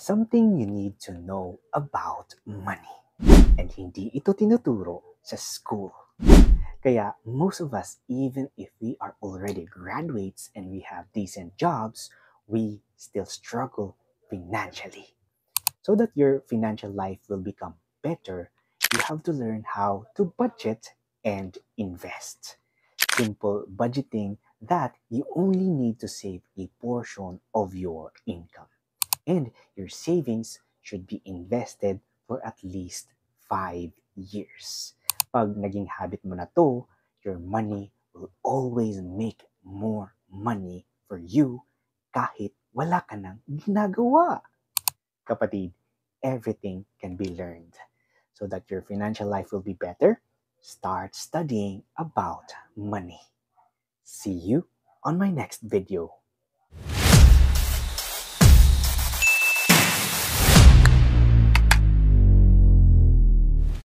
something you need to know about money. And hindi ito tinuturo sa school. Kaya most of us, even if we are already graduates and we have decent jobs, we still struggle financially. So that your financial life will become better, you have to learn how to budget and invest. Simple budgeting that you only need to save a portion of your income. And your savings should be invested for at least 5 years. Pag naging habit mo na to, your money will always make more money for you kahit wala ka nang ginagawa. Kapatid, everything can be learned. So that your financial life will be better, start studying about money. See you on my next video.